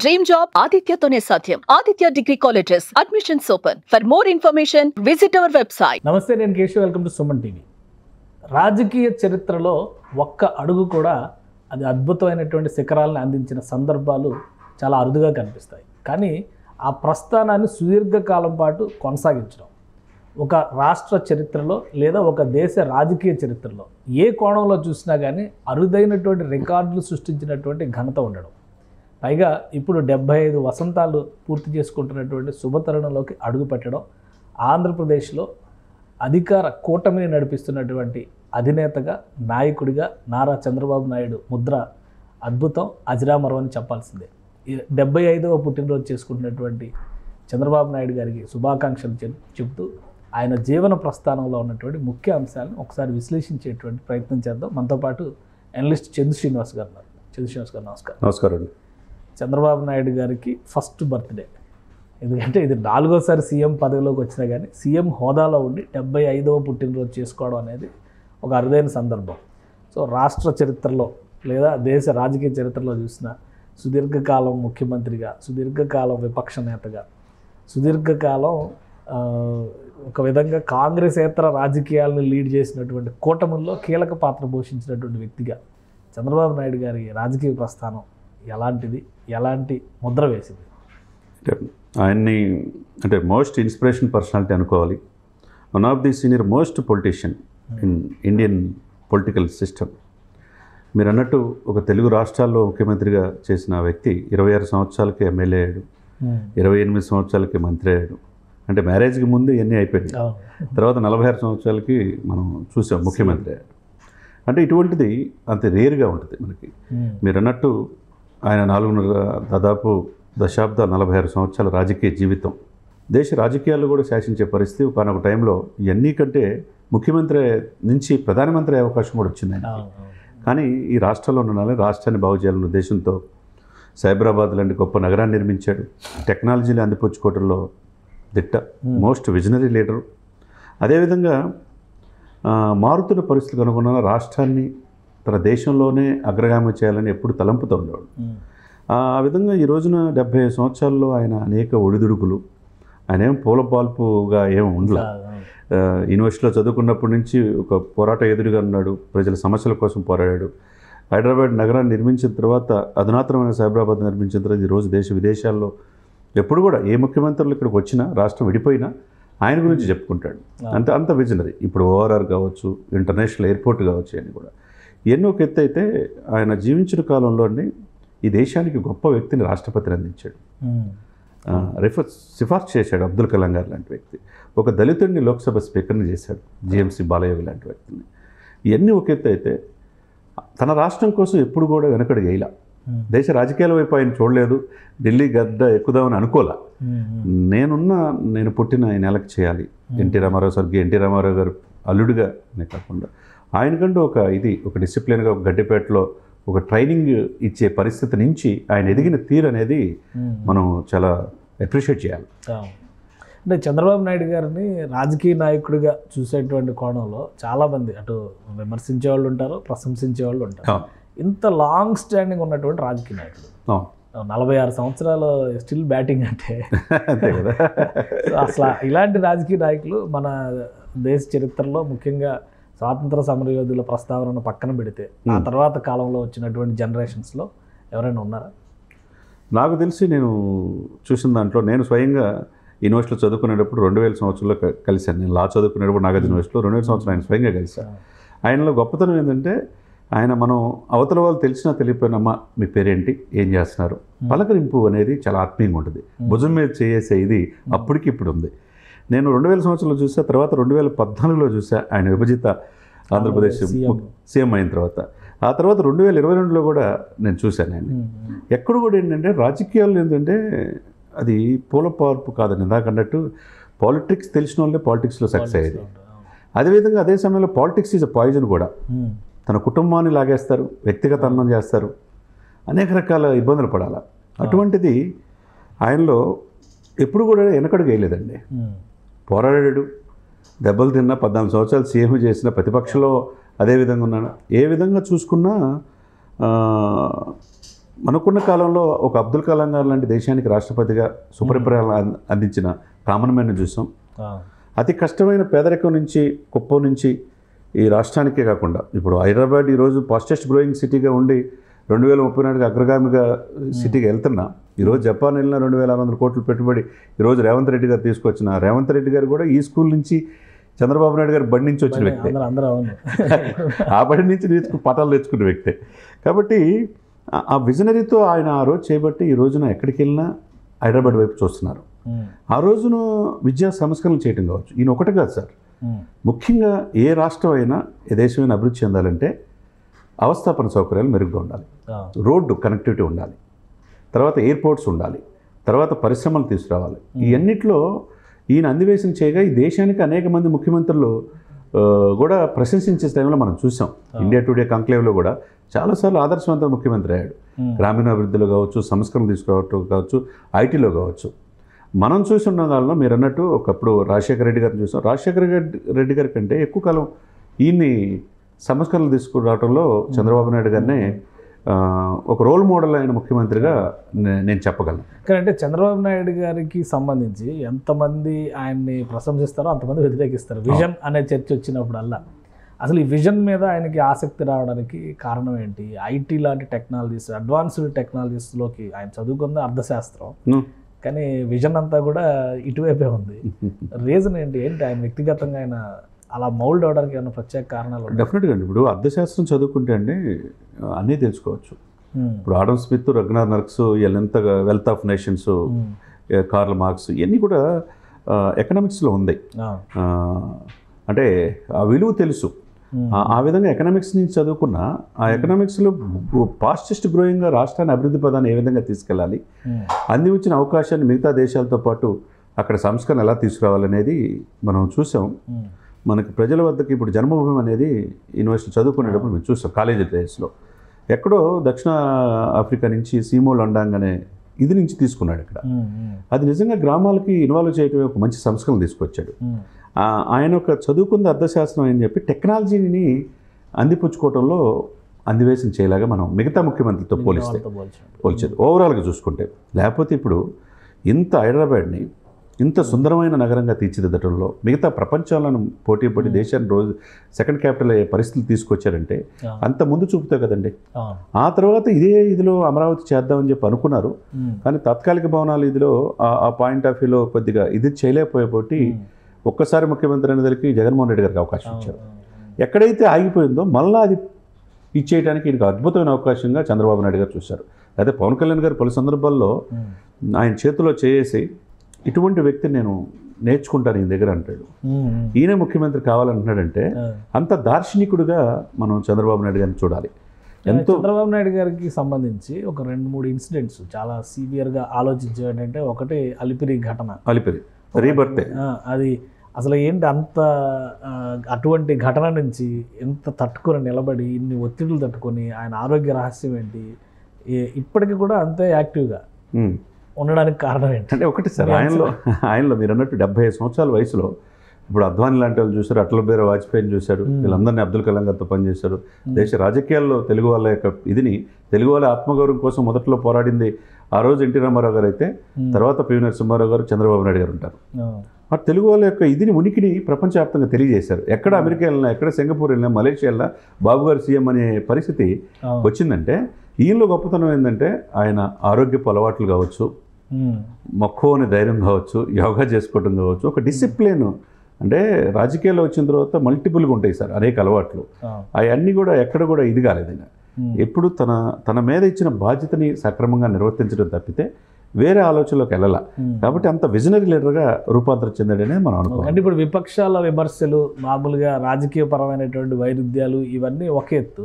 Dream job ఆదిత్యతోనే సాధ్యం. Aditya degree colleges admissions open. For more information visit our website. నమస్తే, నేను Keshav. Welcome to Suman TV. రాజకీయ చరిత్రలో ఒక్క అడుగు కూడా అది అద్భుతమైనటువంటి శిఖరాలను అందించిన సందర్భాలు చాలా అరుదుగా కనిపిస్తాయి. కానీ ఆ ప్రస్థానాన్ని సుదీర్ఘకాలం పాటు కొనసాగించడం ఒక రాష్ట్ర చరిత్రలో లేదా ఒక దేశ రాజకీయ చరిత్రలో ఏ కోణంలో చూసినా కానీ అరుదైనటువంటి రికార్డులు సృష్టించినటువంటి ఘనత ఉండడం. పైగా ఇప్పుడు 75 వసంతాలు పూర్తి చేసుకుంటున్నటువంటి శుభతరుణంలోకి అడుగు పెట్టడం, ఆంధ్రప్రదేశ్లో అధికార కూటమిని నడిపిస్తున్నటువంటి అధినేతగా, నాయకుడిగా నారా చంద్రబాబు నాయుడు ముద్ర అద్భుతం, అజరామరం అని చెప్పాల్సిందే. 75వ పుట్టినరోజు చేసుకుంటున్నటువంటి చంద్రబాబు నాయుడు గారికి శుభాకాంక్షలు చెబుతూ ఆయన జీవన ప్రస్థానంలో ఉన్నటువంటి ముఖ్య అంశాలను ఒకసారి విశ్లేషించేటువంటి ప్రయత్నం చేద్దాం. మనతో పాటు అనలిస్ట్ చందు శ్రీనివాస్ గారు ఉన్నారు. చందు శ్రీనివాస్ గారు నమస్కారం. నమస్కారం అండి. చంద్రబాబు నాయుడు గారికి ఫస్ట్ బర్త్డే, ఎందుకంటే ఇది 4వసారి సీఎం పదవిలోకి వచ్చినా కానీ సీఎం హోదాలో ఉండి 75వ పుట్టినరోజు చేసుకోవడం అనేది ఒక అరుదైన సందర్భం. సో రాష్ట్ర చరిత్రలో లేదా దేశ రాజకీయ చరిత్రలో చూసిన సుదీర్ఘకాలం ముఖ్యమంత్రిగా, సుదీర్ఘకాలం విపక్ష నేతగా, సుదీర్ఘకాలం ఒక విధంగా కాంగ్రెసేతర రాజకీయాలను లీడ్ చేసినటువంటి కూటముల్లో కీలక పాత్ర పోషించినటువంటి వ్యక్తిగా చంద్రబాబు నాయుడు గారి రాజకీయ ప్రస్థానం ఎలాంటిది, ఎలాంటి ముద్ర వేసింది? ఆయన్ని అంటే మోస్ట్ ఇన్స్పిరేషన్ పర్సనాలిటీ అనుకోవాలి. One of the senior most politician in Indian political system. మీరు అన్నట్టు ఒక తెలుగు రాష్ట్రాల్లో ముఖ్యమంత్రిగా చేసిన వ్యక్తి 26 సంవత్సరాలకి ఎమ్మెల్యే అయ్యాడు, 28 సంవత్సరాలకి మంత్రి అయ్యాడు. అంటే మ్యారేజ్కి ముందు ఇవన్నీ అయిపోయింది. తర్వాత 46 సంవత్సరాలకి మనం చూసాం ముఖ్యమంత్రి అయ్యాడు. అంటే ఇటువంటిది అంత రేరుగా ఉంటుంది మనకి. మీరు అన్నట్టు ఆయన 4 దాదాపు దశాబ్దాలు 46 సంవత్సరాల రాజకీయ జీవితం, దేశ రాజకీయాల్లో కూడా శాసించే పరిస్థితి ఒకనొక టైంలో ఇవన్నీ కంటే ముఖ్యమంత్రి నుంచి ప్రధానమంత్రి అయ్యే అవకాశం కూడా వచ్చింది ఆయన. కానీ ఈ రాష్ట్రంలో ఉన్న రాష్ట్రాన్ని బాగు చేయాలనే ఉద్దేశంతో సైబరాబాద్ లాంటి గొప్ప నగరాన్ని నిర్మించాడు. టెక్నాలజీని అందిపుచ్చుకోవడంలో దిట్ట, మోస్ట్ విజనరీ లీడరు. అదేవిధంగా మారుతున్న పరిస్థితులకు అనుగుణంగా రాష్ట్రాన్ని తన దేశంలోనే అగ్రగామి చేయాలని ఎప్పుడు తలంపుతూ ఉండేవాడు. ఆ విధంగా ఈ రోజున 75 సంవత్సరాల్లో ఆయన అనేక ఒడిదుడుకులు, ఆయన ఏం పూలపాల్పుగా ఏమి ఉండలే. యూనివర్సిటీలో చదువుకున్నప్పటి నుంచి ఒక పోరాట ఎదురుగా ఉన్నాడు, ప్రజల సమస్యల కోసం పోరాడాడు. హైదరాబాద్ నగరాన్ని నిర్మించిన తర్వాత, అధునాతనమైన సైబరాబాద్ నిర్మించిన తర్వాత ఈరోజు దేశ విదేశాల్లో ఎప్పుడు కూడా ఏ ముఖ్యమంత్రులు ఇక్కడికి వచ్చినా, రాష్ట్రం విడిపోయినా ఆయన గురించి చెప్పుకుంటాడు. అంత విజనరీ. ఇప్పుడు ఓఆర్ఆర్ కావచ్చు, ఇంటర్నేషనల్ ఎయిర్పోర్ట్ కావచ్చు, అని కూడా ఎన్నో ఒక ఎత్తు అయితే ఆయన జీవించిన కాలంలోనే ఈ దేశానికి గొప్ప వ్యక్తిని రాష్ట్రపతిని అందించాడు. సిఫార్సు చేశాడు అబ్దుల్ కలాం గారు లాంటి వ్యక్తి. ఒక దళితుడిని లోక్సభ స్పీకర్ని చేశాడు, జిఎంసి బాలయోగి లాంటి వ్యక్తిని. ఇవన్నీ ఒక ఎత్తు అయితే తన రాష్ట్రం కోసం ఎప్పుడు కూడా వెనకడుగు వేయలా. దేశ రాజకీయాల వైపు ఆయన చూడలేదు, ఢిల్లీ గద్ద ఎక్కుదామని అనుకోలే. నేను పుట్టిన ఆయన ఎలక్ట్ చేయాలి. ఎన్టీ రామారావు, స్వర్గీయ ఎన్టీ రామారావు గారు అల్లుడిగానే కాకుండా ఆయనకంటూ ఒక డిసిప్లిన్గా ఒక గడ్డిపేటలో ఒక ట్రైనింగ్ ఇచ్చే పరిస్థితి నుంచి ఆయన ఎదిగిన తీరు అనేది మనం చాలా అప్రిషియేట్ చేయాలి. అంటే చంద్రబాబు నాయుడు గారిని రాజకీయ నాయకుడిగా చూసేటువంటి కోణంలో చాలామంది అటు విమర్శించే వాళ్ళు ఉంటారు, ప్రశంసించే వాళ్ళు ఉంటారు. ఇంత లాంగ్ స్టాండింగ్ ఉన్నటువంటి రాజకీయ నాయకుడు, 46 సంవత్సరాలు స్టిల్ బ్యాటింగ్ అంటే అసలు ఇలాంటి రాజకీయ నాయకులు మన దేశ చరిత్రలో ముఖ్యంగా స్వాతంత్ర సమరయోధుల ప్రస్తావనను పక్కన పెడితే ఆ తర్వాత కాలంలో వచ్చినటువంటి జనరేషన్స్లో ఎవరైనా ఉన్నారా? నాకు తెలిసి నేను చూసిన దాంట్లో, నేను స్వయంగా యూనివర్సిటీలో చదువుకునేటప్పుడు 2000 సంవత్సరంలో కలిశాను. నేను లా చదువుకునేటప్పుడు నాగార్జున యూనివర్సిటీలో 2000 సంవత్సరం ఆయన స్వయంగా కలిశాను. ఆయనలో గొప్పతనం ఏంటంటే, ఆయన మనం అవతల వాళ్ళు తెలిసినా తెలియపోయినమ్మా మీ పేరేంటి, ఏం చేస్తున్నారు, పలకరింపు అనేది చాలా ఆత్మీయంగా ఉంటుంది. భుజం మీద చేసే ఇది అప్పటికి ఇప్పుడు ఉంది. నేను 2000 సంవత్సరంలో చూసా, తర్వాత 2014లో చూసా ఆయన విభజిత ఆంధ్రప్రదేశ్ సీఎం అయిన తర్వాత. ఆ తర్వాత 2022లో కూడా నేను చూశాను ఆయన. ఎక్కడ కూడా ఏంటంటే రాజకీయాలు ఏంటంటే అది పూలపార్పు కాదని ఇందాక అన్నట్టు, పాలిటిక్స్ తెలిసిన వాళ్ళే పాలిటిక్స్లో సక్సెస్ అయ్యేది. అదేవిధంగా అదే సమయంలో పాలిటిక్స్ ఈజ్ అ పాయిజన్ కూడా. తన కుటుంబాన్ని లాగేస్తారు, వ్యక్తిగత అన్నం చేస్తారు, అనేక రకాల ఇబ్బందులు పడాలి. అటువంటిది ఆయనలో ఎప్పుడు కూడా వెనకడుగు వేయలేదండి. పోరాడాడు, దెబ్బలు తిన్నా, 14 సంవత్సరాలు సీఎం చేసిన, ప్రతిపక్షంలో అదే విధంగా ఉన్నాడు. ఏ విధంగా చూసుకున్నా మనకున్న కాలంలో ఒక అబ్దుల్ కలాం గారు లాంటి దేశానికి రాష్ట్రపతిగా సుపరిపాలన అందించిన కామన్ మ్యాన్ని చూసాం. అతి కష్టమైన పేదరికం నుంచి, కుప్పం నుంచి ఈ రాష్ట్రానికే కాకుండా ఇప్పుడు హైదరాబాద్ ఈరోజు ఫాస్టెస్ట్ గ్రోయింగ్ సిటీగా ఉండి 2034 అగ్రగామిగా సిటీగా వెళ్తున్నా. ఈరోజు జపాన్ వెళ్ళిన 2600 కోట్లు పెట్టుబడి ఈరోజు రేవంత్ రెడ్డి గారు తీసుకొచ్చిన. రేవంత్ రెడ్డి గారు కూడా ఈ స్కూల్ నుంచి చంద్రబాబు నాయుడు గారు బడి నుంచి వచ్చిన వ్యక్తే, ఆ బడి నుంచి పటాలు తెచ్చుకున్న వ్యక్తే. కాబట్టి ఆ విజనరీతో ఆయన ఆ రోజు చేపట్టి ఈ రోజున ఎక్కడికి వెళ్ళినా హైదరాబాద్ వైపు చూస్తున్నారు. ఆ రోజున విద్యా సంస్కరణలు చేయటం కావచ్చు. ఈయన ఒకటి కాదు సార్, ముఖ్యంగా ఏ రాష్ట్రం అయినా ఏ దేశమైనా అభివృద్ధి చెందాలంటే అవస్థాపన సౌకర్యాలు మెరుగ్గా ఉండాలి, రోడ్డు కనెక్టివిటీ ఉండాలి, తర్వాత ఎయిర్పోర్ట్స్ ఉండాలి, తర్వాత పరిశ్రమలు తీసుకురావాలి. ఈ అన్నిట్లో ఈయన అందివేశం చేయగా ఈ దేశానికి అనేక మంది ముఖ్యమంత్రులు కూడా ప్రశంసించే టైంలో మనం చూసాం. ఇండియా టుడే కంక్లేవ్లో కూడా చాలాసార్లు ఆదర్శవంత ముఖ్యమంత్రి అయ్యాడు. గ్రామీణాభివృద్ధిలో కావచ్చు, సంస్కరణలు తీసుకురావటం కావచ్చు, ఐటీలో కావచ్చు. మనం చూసున్న కాలంలో మీరు అన్నట్టు ఒకప్పుడు రాజశేఖర రెడ్డి గారిని చూసాం. రాజశేఖర రెడ్డి గారి కంటే ఎక్కువ కాలం ఈయన్ని సంస్కరణలు తీసుకురావడంలో చంద్రబాబు నాయుడు గారినే ఒక రోల్ మోడల్ అయిన ముఖ్యమంత్రిగా నేను చెప్పగలను. అంటే చంద్రబాబు నాయుడు గారికి సంబంధించి ఎంతమంది ఆయన్ని ప్రశంసిస్తారో అంతమంది వ్యతిరేకిస్తారు. విజన్ అనే చర్చ వచ్చినప్పుడల్లా అసలు ఈ విజన్ మీద ఆయనకి ఆసక్తి రావడానికి కారణం ఏంటి? ఐటీ లాంటి టెక్నాలజీస్, అడ్వాన్స్డ్ టెక్నాలజీస్లోకి ఆయన చదువుకుంది అర్థశాస్త్రం, కానీ విజన్ అంతా కూడా ఇటువైపే ఉంది. రీజన్ ఏంటి? ఆయన వ్యక్తిగతంగా ఆయన అలా మౌల్డ్ అవడానికి ఏమైనా ప్రత్యేక కారణాలు? డెఫినెట్గా అండి. ఇప్పుడు అర్థశాస్త్రం చదువుకుంటే అండి అన్నీ తెలుసుకోవచ్చు. ఇప్పుడు ఆడమ్ స్మిత్, రగ్నార్ మార్క్స్, ఎంత wealth of nations, Karl Marx, ఇవన్నీ కూడా ఎకనామిక్స్లో ఉంది. అంటే ఆ విలువ తెలుసు. ఆ విధంగా ఎకనామిక్స్ నుంచి చదువుకున్న ఆ ఎకనామిక్స్లో ఫాస్టెస్ట్ గ్రోయింగ్గా రాష్ట్రాన్ని అభివృద్ధి పదాన్ని ఏ విధంగా తీసుకెళ్ళాలి, అంది వచ్చిన అవకాశాన్ని మిగతా దేశాలతో పాటు అక్కడ సంస్కరణ ఎలా తీసుకురావాలనేది మనం చూసాం. మనకి ప్రజల వద్దకి ఇప్పుడు జన్మభూమి అనేది యూనివర్సిటీ చదువుకునేటప్పుడు మేము చూసాం. కాలేజీ డేస్లో ఎక్కడో దక్షిణ ఆఫ్రికా నుంచి సీమో లండాంగ్ అనే ఇది నుంచి తీసుకున్నాడు ఇక్కడ. అది నిజంగా గ్రామాలకి ఇన్వాల్వ్ చేయటమే ఒక మంచి సంస్కరణ తీసుకొచ్చాడు. ఆయన ఒక చదువుకుంది అర్థశాస్త్రం అని చెప్పి టెక్నాలజీని అందిపుచ్చుకోవడంలో అందివేశం చేయలాగా మనం మిగతా ముఖ్యమంత్రితో పోల్చేది ఓవరాల్గా చూసుకుంటే. లేకపోతే ఇప్పుడు ఇంత హైదరాబాద్ని ఇంత సుందరమైన నగరంగా తీర్చిదిద్దడంలో మిగతా ప్రపంచాలను పోటీపడి దేశాన్ని రోజు సెకండ్ క్యాపిటల్ అయ్యే పరిస్థితులు తీసుకొచ్చారంటే అంత ముందు చూపుతాయి కదండి. ఆ తర్వాత ఇదిలో అమరావతి చేద్దామని చెప్పి అనుకున్నారు, కానీ తాత్కాలిక భవనాలు ఇదిలో ఆ పాయింట్ ఆఫ్ వ్యూలో కొద్దిగా ఇది చేయలేకపోయేపోటి ఒక్కసారి ముఖ్యమంత్రి అనేదానికి జగన్మోహన్ రెడ్డి గారికి అవకాశం ఇచ్చారు. ఎక్కడైతే ఆగిపోయిందో మళ్ళీ అది ఇచ్చేయడానికి ఈయనకు అద్భుతమైన అవకాశంగా చంద్రబాబు నాయుడు గారు చూశారు. అయితే పవన్ కళ్యాణ్ గారు పలు సందర్భాల్లో ఆయన చేతిలో చేసి ఇటువంటి వ్యక్తిని నేను నేర్చుకుంటాను ఈయన దగ్గర అంటాడు. ఈయన ముఖ్యమంత్రి కావాలంటున్నాడంటే అంత దార్శనికుడిగా మనం చంద్రబాబు నాయుడు గారిని చూడాలి. ఎంతో చంద్రబాబు నాయుడు గారికి సంబంధించి ఒక 2-3 ఇన్సిడెంట్స్ చాలా సీవియర్గా ఆలోచించేటంటే, ఒకటి అలిపిరి ఘటన. అలిపిరి రీబర్తే అది అసలు ఏంటి, అంత అటువంటి ఘటన నుంచి ఎంత తట్టుకొని నిలబడి ఇన్ని ఒత్తిడులు తట్టుకొని ఆయన ఆరోగ్య రహస్యం ఏంటి, ఇప్పటికీ కూడా అంతే యాక్టివ్గా ఉండడానికి కారణం ఏంటి? అంటే ఒకటి సార్, ఆయనలో మీరు అన్నట్టు 75 సంవత్సరాల వయసులో ఇప్పుడు అద్వానీ లాంటి వాళ్ళు చూశారు, అటల్ బిహారీ వాజ్పేయిని చూశారు, వీళ్ళందరినీ అబ్దుల్ కలాం గారితో పనిచేశారు. దేశ రాజకీయాల్లో తెలుగు వాళ్ళ యొక్క తెలుగు వాళ్ళ ఆత్మగౌరవం కోసం మొదట్లో పోరాడింది ఆ రోజు ఎన్టీ రామారావు గారు అయితే, తర్వాత పివి నరసింహారావు గారు, చంద్రబాబు నాయుడు గారు ఉంటారు. ఆ తెలుగు వాళ్ళ యొక్క ఉనికిని ప్రపంచవ్యాప్తంగా తెలియజేశారు. ఎక్కడ అమెరికా వెళ్ళినా, ఎక్కడ సింగపూర్ వెళ్ళినా, మలేషియా వెళ్ళినా బాబు గారు సీఎం అనే పరిస్థితి వచ్చిందంటే ఈయనలో గొప్పతనం ఏంటంటే ఆయన ఆరోగ్యపు అలవాట్లు కావచ్చు, మక్కువ అనే ధైర్యం కావచ్చు, యోగా చేసుకోవడం కావచ్చు, ఒక డిసిప్లిన్. అంటే రాజకీయాల్లో వచ్చిన తర్వాత మల్టిపుల్గా ఉంటాయి సార్ అనేక అలవాట్లు. అవన్నీ కూడా ఎక్కడ కూడా ఇది కాలేదు. ఎప్పుడు తన మీద ఇచ్చిన బాధ్యతని సక్రమంగా నిర్వర్తించడం తప్పితే వేరే ఆలోచనలోకి వెళ్ళాల. కాబట్టి అంత విజనరీ లీడర్గా రూపాంతరం చెందాడనే మనం అనుకోవాలి. అంటే ఇప్పుడు విపక్షాల విమర్శలు, మామూలుగా రాజకీయపరమైనటువంటి వైరుధ్యాలు ఇవన్నీ ఒక ఎత్తు,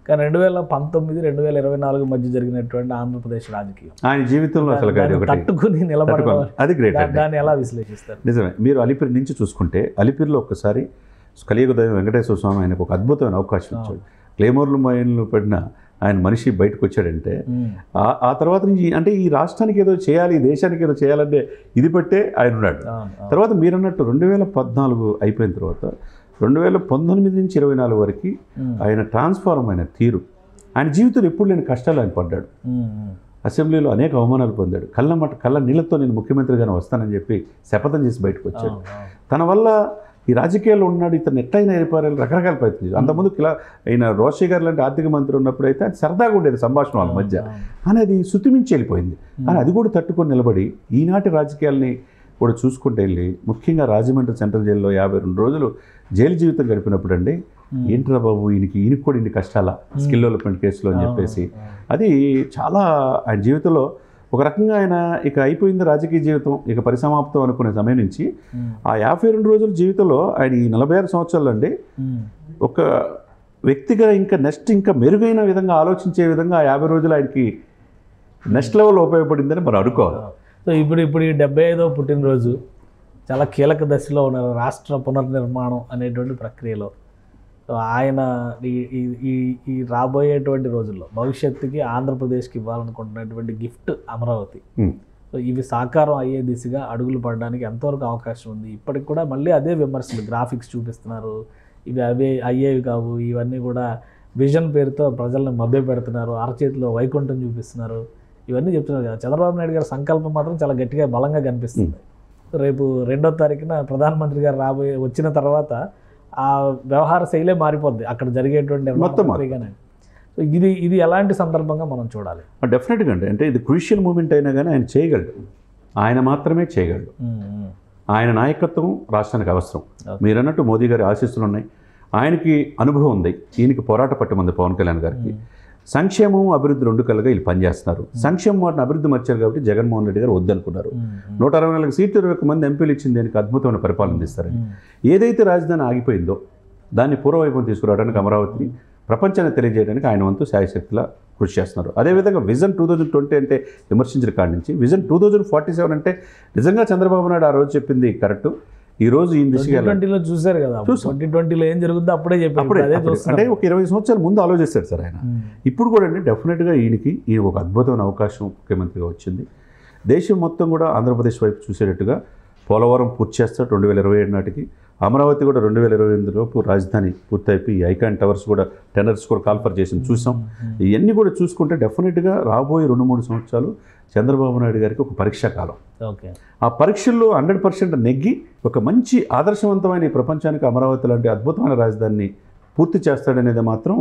కానీ 2019-2024 మధ్య జరిగినటువంటి ఆంధ్రప్రదేశ్ రాజకీయం ఆయన జీవితంలో అసలు తట్టుకుని నిలబడడం, అది గ్రేట్. దాన్ని ఎలా విశ్లేషిస్తారు? నిజమే. మీరు అలిపిరి నుంచి చూసుకుంటే అలిపిరిలో ఒక్కసారి కలియుగ దైవం వెంకటేశ్వర స్వామి ఆయనకు ఒక అద్భుతమైన అవకాశం ఇచ్చాడు. క్లేమోర్లు మైన్లు పడిన ఆయన మనిషి బయటకు వచ్చాడంటే ఆ తర్వాత నుంచి అంటే ఈ రాష్ట్రానికి ఏదో చేయాలి, ఈ దేశానికి ఏదో చేయాలంటే ఇది పట్టే ఆయన ఉన్నాడు. తర్వాత మీరు అన్నట్టు 2014 అయిపోయిన తర్వాత 2019 నుంచి 24 వరకు ఆయన ట్రాన్స్ఫార్మ్ అయిన తీరు, ఆయన జీవితంలో ఎప్పుడు లేని కష్టాలు ఆయన పడ్డాడు. అసెంబ్లీలో అనేక అవమానాలు పొందాడు. కళ్ళ నీళ్ళతో నేను ముఖ్యమంత్రిగానే వస్తానని చెప్పి శపథం చేసి బయటకు వచ్చాడు. తన వల్ల ఈ రాజకీయాల్లో ఉన్నాడు, ఇతను ఎట్టయినా ఏర్పారాలి రకరకాల ప్రయత్నం చేశారు. అంతకుముందు ఆయన రోషయ్య గారు లాంటి ఆర్థిక మంత్రి ఉన్నప్పుడు అయితే అది సరదాగా ఉండేది సంభాషణ వాళ్ళ మధ్య, కానీ అది శృతిమించి వెళ్ళిపోయింది. కానీ అది కూడా తట్టుకొని నిలబడి ఈనాటి రాజకీయాల్ని కూడా చూసుకుంటూ వెళ్ళి ముఖ్యంగా రాజమండ్రి సెంట్రల్ జైల్లో 52 రోజులు జైలు జీవితం గడిపినప్పుడు అండి, ఏంట్రా బాబు ఈయనకి కూడా ఇన్ని కష్టాల స్కిల్ డెవలప్మెంట్ కేసులో అని చెప్పేసి అది చాలా ఆయన జీవితంలో ఒక రకంగా ఆయన ఇక అయిపోయింది రాజకీయ జీవితం, ఇక పరిసమాప్తం అనుకునే సమయం నుంచి ఆ 52 రోజుల జీవితంలో ఆయన ఈ 46 సంవత్సరాలు అండి ఒక వ్యక్తిగా ఇంకా మెరుగైన విధంగా ఆలోచించే విధంగా ఆ 50 రోజులు ఆయనకి నెక్స్ట్ లెవెల్లో ఉపయోగపడిందని మనం అనుకోవాలి. సో ఇప్పుడు ఈ 75వ పుట్టినరోజు చాలా కీలక దశలో ఉన్నారు రాష్ట్ర పునర్నిర్మాణం అనేటువంటి ప్రక్రియలో. సో ఆయన ఈ రాబోయేటువంటి రోజుల్లో భవిష్యత్తుకి ఆంధ్రప్రదేశ్కి ఇవ్వాలనుకుంటున్నటువంటి గిఫ్ట్ అమరావతి, సో ఇవి సాకారం అయ్యే దిశగా అడుగులు పడడానికి ఎంతవరకు అవకాశం ఉంది? ఇప్పటికి కూడా మళ్ళీ అదే విమర్శలు, గ్రాఫిక్స్ చూపిస్తున్నారు, ఇవి అయ్యేవి కావు, ఇవన్నీ కూడా విజన్ పేరుతో ప్రజలను మభ్య పెడుతున్నారు, అరచేతిలో వైకుంఠం చూపిస్తున్నారు, ఇవన్నీ చెప్తున్నారు కదా. చంద్రబాబు నాయుడు గారి సంకల్పం మాత్రం చాలా గట్టిగా బలంగా కనిపిస్తుంది. రేపు 2వ తారీఖున ప్రధానమంత్రి గారు వచ్చిన తర్వాత ఆ వ్యవహార శైలే మారిపోద్ది అక్కడ జరిగేటువంటి మొత్తం. సో ఇది ఎలాంటి సందర్భంగా మనం చూడాలి? డెఫినెట్గా అండి, అంటే ఇది క్రూషియల్ మూమెంట్ అయినా కానీ ఆయన చేయగలడు, ఆయన మాత్రమే చేయగలడు. ఆయన నాయకత్వం రాష్ట్రానికి అవసరం. మీరు అన్నట్టు మోదీ గారి ఆశీస్సులు ఉన్నాయి, ఆయనకి అనుభవం ఉంది, ఈయనకి పోరాట పట్టం ఉంది పవన్ కళ్యాణ్ గారికి. సంక్షేమం అభివృద్ధి 2 కలుగా వీళ్ళు పనిచేస్తున్నారు. సంక్షేమం వాటిని అభివృద్ధి మర్చారు కాబట్టి జగన్మోహన్ రెడ్డి గారు వద్దనుకున్నారు. 164 సీట్లు 21 మంది ఎంపీలు ఇచ్చింది దానికి అద్భుతమైన పరిపాలన ఇస్తారని. ఏదైతే రాజధాని ఆగిపోయిందో దాన్ని పూర్వవైపును తీసుకురావడానికి అమరావతిని ప్రపంచాన్ని తెలియజేయడానికి ఆయన వంతు శాయశక్తిలా కృషి చేస్తున్నారు. అదేవిధంగా విజన్ 2020 అంటే విమర్శించిన కాడి నుంచి విజన్ 2047 అంటే నిజంగా చంద్రబాబు నాయుడు ఆ రోజు చెప్పింది కరెక్ట్. ఈ రోజు ఈ దిశగా 2020లో చూశారు కదా, 2020లో ఏం జరుగుతుందో అప్పుడే చెప్పారు. అంటే ఒక 20 సంవత్సరాల ముందు ఆలోచిస్తాడు సార్ ఆయన. ఇప్పుడు కూడా అండి డెఫినెట్గా ఈయన ఒక అద్భుతమైన అవకాశం ముఖ్యమంత్రిగా వచ్చింది. దేశం మొత్తం కూడా ఆంధ్రప్రదేశ్ వైపు చూసేటట్టుగా పోలవరం పూర్తి చేస్తాడు 2027 నాటికి. అమరావతి కూడా 2028 లోపు రాజధాని పూర్తయిపోయి ఐకాన్ టవర్స్ కూడా టెండర్స్ కూడా కాల్ఫర్ చేసింది చూసాం. ఇవన్నీ కూడా చూసుకుంటే డెఫినెట్గా రాబోయే 2-3 సంవత్సరాలు చంద్రబాబు నాయుడు గారికి ఒక పరీక్షా కాలం. ఆ పరీక్షల్లో 100% నెగ్గి ఒక మంచి ఆదర్శవంతమైన ఈ ప్రపంచానికి అమరావతి లాంటి అద్భుతమైన రాజధానిని పూర్తి చేస్తాడనేది మాత్రం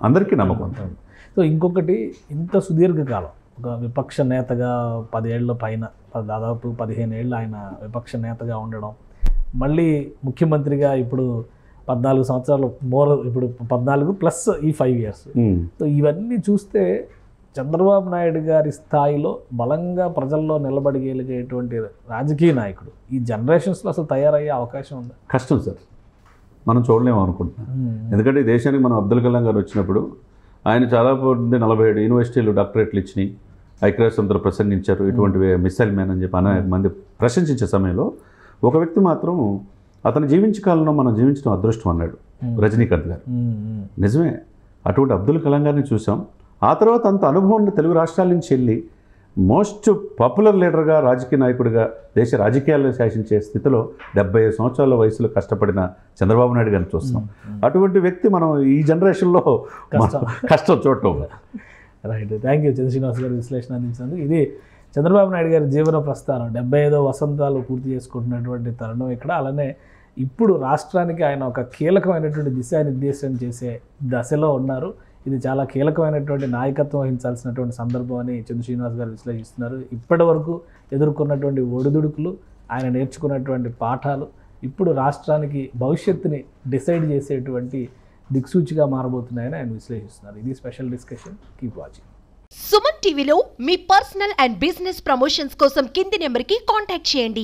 అందరికీ నమ్మకం. సో ఇంకొకటి, ఇంత సుదీర్ఘకాలం ఒక విపక్ష నేతగా 10 ఏళ్ళ పైన, దాదాపు 15 ఏళ్ళు ఆయన విపక్ష నేతగా ఉండడం, మళ్ళీ ముఖ్యమంత్రిగా ఇప్పుడు 14 సంవత్సరాలు ఇప్పుడు 14 ప్లస్ ఈ 5 ఇయర్స్. సో ఇవన్నీ చూస్తే చంద్రబాబు నాయుడు గారి స్థాయిలో బలంగా ప్రజల్లో నిలబడగలిగేటువంటి రాజకీయ నాయకుడు ఈ జనరేషన్స్లో అసలు తయారయ్యే అవకాశం ఉందా? కష్టం సార్, మనం చూడలేము అనుకుంటున్నాం. ఎందుకంటే ఈ దేశానికి మనం అబ్దుల్ కలాం గారు వచ్చినప్పుడు ఆయన చాలా 47 యూనివర్సిటీలు డాక్టరేట్లు ఇచ్చినాయి, ఐక్యరాజ్యసమితిలో ప్రసంగించారు, ఇటువంటి మిసైల్ మ్యాన్ అని చెప్పి అనేక మంది ప్రశంసించే సమయంలో ఒక వ్యక్తి మాత్రం అతను జీవించే కాలంలో మనం జీవించడం అదృష్టం అన్నాడు, రజనీకాంత్ గారు. నిజమే, అటువంటి అబ్దుల్ కలాం గారిని చూసాం. ఆ తర్వాత అంత అనుభవం ఉన్న తెలుగు రాష్ట్రాల నుంచి వెళ్ళి మోస్ట్ పాపులర్ లీడర్గా, రాజకీయ నాయకుడిగా దేశ రాజకీయాలను శాసించే స్థితిలో 75 సంవత్సరాల వయసులో కష్టపడిన చంద్రబాబు నాయుడు గారిని చూస్తాం. అటువంటి వ్యక్తి మనం ఈ జనరేషన్లో కష్టం చూడటం. రైట్, థ్యాంక్ యూ శ్రీనివాస్ గారు విశ్లేషణ అందించినందుకు. ఇది చంద్రబాబు నాయుడు గారి జీవన ప్రస్థానం 75వ వసంతాలు పూర్తి చేసుకుంటున్నటువంటి తరుణం ఇక్కడ. అలానే ఇప్పుడు రాష్ట్రానికి ఆయన ఒక కీలకమైనటువంటి దిశానిర్దేశం చేసే దశలో ఉన్నారు. ఇది చాలా కీలకమైనటువంటి నాయకత్వం వహించాల్సినటువంటి సందర్భం అని చంద్ర శ్రీనివాస్ గారు విశ్లేషిస్తున్నారు. ఇప్పటి వరకు ఎదుర్కొన్నటువంటి ఒడిదుడుకులు, ఆయన నేర్చుకున్నటువంటి పాఠాలు ఇప్పుడు రాష్ట్రానికి భవిష్యత్తుని డిసైడ్ చేసేటువంటి దిక్సూచిగా మారబోతున్నాయని ఆయన విశ్లేషిస్తున్నారు. ఇది special discussion. Keep watching. Suman టీవీలో మీ పర్సనల్ అండ్ బిజినెస్ ప్రమోషన్స్ కోసం కింది నెంబర్కి కాంటాక్ట్ చేయండి.